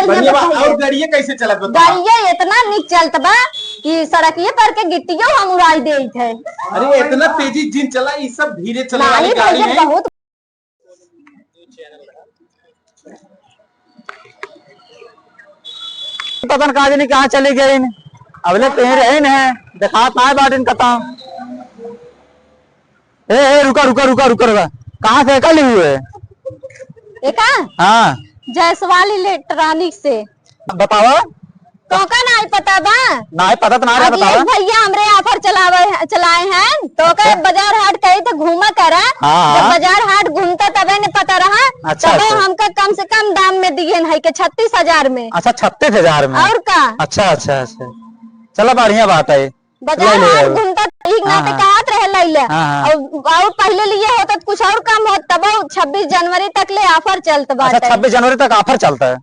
बढ़िया बा। बताइए और गाड़िया कैसे चलत बता? गाड़िया इतना निक चलत बा कि सड़किए पर के गिट्टियों हम उड़ाई देत है। अरे इतना तेजी जिन चला, ये सब धीरे चले वाली नहीं गाड़ी भैया है। बहुत पता न कहा कहाँ चली गई। अगले कहीं रहे न देखा पाए बाटिन कता। ए रुका रुका रुका रुका रुका, कहाँ से कल हुई है? एक हाँ जायसवाल इलेक्ट्रॉनिक से बताओ। तो का नहीं पता बा? नहीं पता तो नहीं बताओ। भैया हमरे ऑफर चलाए हैं तो का बाजार हाट कहीं तो घूमा करा। हाँ। जब बाजार हाट घूमता तबे न पता रहा। अच्छा, तबे अच्छा। हमका कम से कम दाम में दिए है के 36,000 में। अच्छा 36,000 में। और का अच्छा अच्छा अच्छा, चलो बढ़िया बात है। बाजार हाट घूमता ठीक ना हाँ, कहत रहे लैले। हाँ। और पहले लिए होता तो कुछ और कम होता। तब 26 जनवरी तक ले ऑफर चलता अच्छा बाटे। 26 जनवरी तक ऑफर चलता है।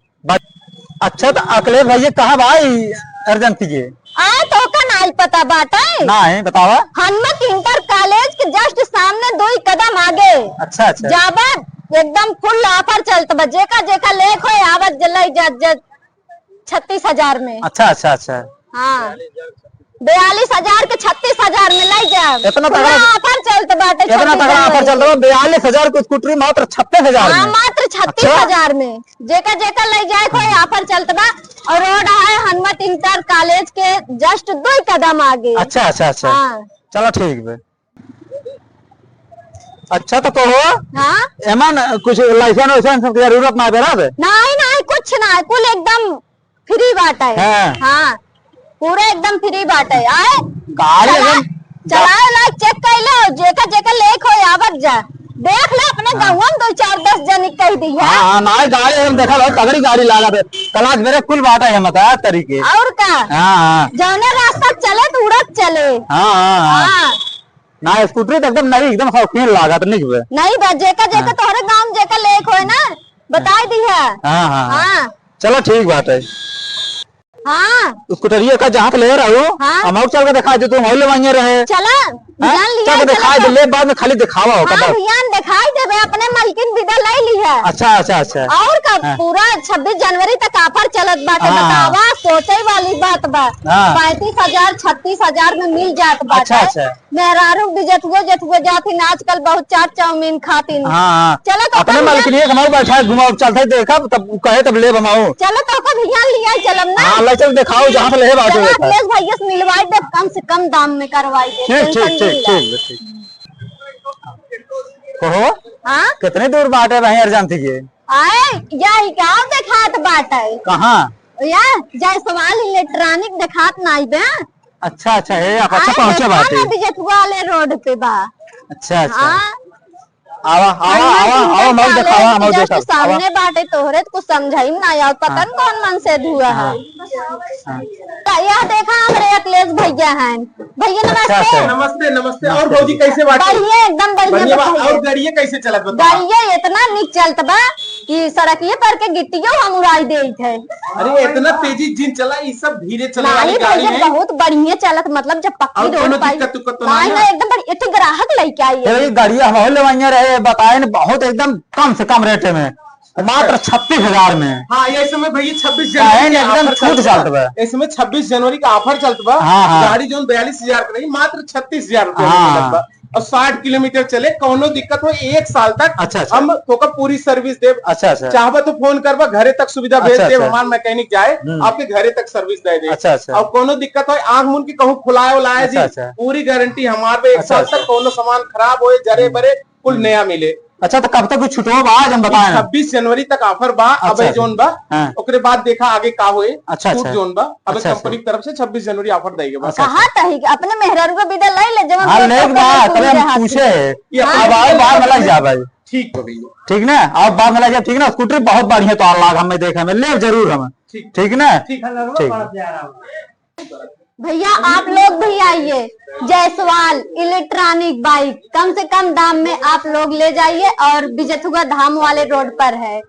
अच्छा तो अगले भैया कहाँ भाई अर्जेंटी के? आए तो का नहीं पता बाटे। नहीं बतावा। हनुमत इंटर कॉलेज के जस्ट सामने 2 कदम आगे। अच्छा अच्छा जाबा एकदम फुल ऑफर चलता बा। जेका जेका लेख हो आवत जलाई 36,000 में। अच्छा अच्छा अच्छा। हाँ 42,000 के 36,000 में लाई जा। इतना तगड़ा ऑफर चलता बाटे। इतना तगड़ा ऑफर चलता है। 42,000 की स्कूटरी मात्र 36,000 हाँ में। मात्र 36,000 में जेका जेका ले जाए कोई ऑफर चलता बा। और रोड है हनुमत इंटर कॉलेज के जस्ट 2 कदम आगे। अच्छा अच्छा अच्छा। हाँ चलो ठीक है। अच्छा तो कहो हाँ एमन कुछ लाइसेंस वाइसेंस की जरूरत ना बेरा दे? नहीं नहीं कुछ ना, कुल एकदम फ्री बात है। हाँ। हाँ पूरा एकदम फ्री बात है। आए गाड़ी चलाए ला चेक कर लो। जेका जेका लेख हो आवत जा देख ले अपने गाँव में 2-4-10 जन कह दी है। हाँ नहीं गाड़ी हम देखा लो तगड़ी गाड़ी लागा दे कलाश मेरे कुल बात है मता तरीके। और का हाँ जौने रास्ता चले तो उड़त चले। हाँ हाँ हाँ ना स्कूटरी तो एकदम नई एकदम शौकीन लागा तो नहीं नहीं बा जेका जेका तोहरे गाँव में जेका लेख हो ना बता दी है। हाँ हाँ हाँ चलो ठीक बात है। हाँ स्कूटरिया का जहाँ ले रहा हूँ हाँ। हम और चल के दिखा दे तुम और ले वहीं रहे। चला जान लिया चल के दिखाई दे ले बाद में खाली दिखावा हो हाँ भियान दिखाई देवे अपने मालकिन विदा लाई ली है। अच्छा अच्छा अच्छा। और का पूरा 26 जनवरी तक ऑफर चलत बाटे। हाँ। बतावा सोचे वाली बात बा। हाँ। 35,000 36,000 में मिल जात बाटे। अच्छा अच्छा। मेहरारू भी जथुओ जाती आजकल बहुत चाट चाउमीन खाती। हाँ चलो तो अपने मालिक लिए हमारे बैठा घुमाओ चलते देखा तब कहे तब ले बमाओ। चलो तो का भियान लिया चलम ना। हाँ ले चल दिखाओ जहाँ से ले बात चलो अखिलेश भैया से मिलवाई दे कम से कम दाम में करवाई दे। ठीक ठीक टेंशन ठीक नहीं ले। ठीक। कहो हाँ कितने दूर बात है वहीं अर्जेंटी के? आए यही क्या देखात बाटे। कहाँ? या जायसवाल इलेक्ट्रॉनिक देखात नहीं बे। अच्छा अच्छा है आप अच्छा पहुँचे बात है। बिजटुआ वाले रोड पे बा। अच्छा अच्छा हाँ आवा आवा आवा आवा मौज दिखावा मौज जस्ट दिखावा। सामने बाटे तोहरे तो कुछ समझाई ना यार पता न कौन मन से धुआ है। यह देखा हमरे अखिलेश भैया हैं। भैया नमस्ते। नमस्ते नमस्ते। और भौजी कैसे बात? बढ़िया एकदम बढ़िया बा। बढ़िया। और गाड़िया कैसे चलत बता? गाड़िया इतना निक चलत बा कि सड़किए पर के गिट्टियों हम उड़ाई देत है। अरे इतना तेजी जिन चला, ये सब धीरे चले वाली नहीं गाड़ी भैया है। बहुत बढ़िया चलत मतलब जब पक्की और रोड कोनो पाई दिक्कत उक्कत तो नहीं नहीं ना है? एकदम बढ़िया। तो ग्राहक लेके आई है। ये गाड़ी हम ले वहीं रहे बताए न बहुत एकदम कम से कम रेट में मात्र 36,000 में। हाँ ये समय भैया 26 काहे जनवरी न का एकदम ऑफर छूट चलत चलत बा। बा। इस समय 26 जनवरी का ऑफर चलत बा। हाँ, हाँ। गाड़ी जो 42,000 का नहीं मात्र 36,000 रुपए में हाँ। मिलत बा। और 60 किलोमीटर चले कोनो दिक्कत हो 1 साल तक। अच्छा, अच्छा। हम तो का पूरी सर्विस देव। अच्छा अच्छा चाहबा तो फोन करबा घरे तक सुविधा भेज अच्छा, देव। अच्छा। हमार मैकेनिक जाए आपके घरे तक सर्विस दे दे। अच्छा, अच्छा। और कोनो दिक्कत हो आंख मुन की कहूँ खुलाए उलाए जी अच्छा, अच्छा। पूरी गारंटी हमार पे 1 अच्छा, साल अच्छा। तक कोनो सामान खराब हो जरे बरे कुल नया मिले। अच्छा तो कब तक कुछ छुटवा आज हम बताए 26 जनवरी तक ऑफर बा। अब अच्छा, जोन बा हाँ। ओकरे बाद देखा आगे का होए। अच्छा, छूट अच्छा। जोन बा अब अच्छा, कंपनी की तरफ से 26 जनवरी ऑफर देगा बस। अच्छा। कहा तही अपने मेहरारू का विदा लाई ले जब हाँ ले बात तभी हम पूछे कि अब आओ बाहर में लग जा भाई। ठीक है भैया ठीक ना आप बाद में लग जाए ठीक ना। स्कूटर बहुत बढ़िया तो लाग हमें देखा में ले जरूर हम ठीक। ठीक ना ठीक भैया आप लोग भी आइए। जायसवाल इलेक्ट्रॉनिक बाइक कम से कम दाम में आप लोग ले जाइए और बिजथुआ धाम वाले रोड पर है।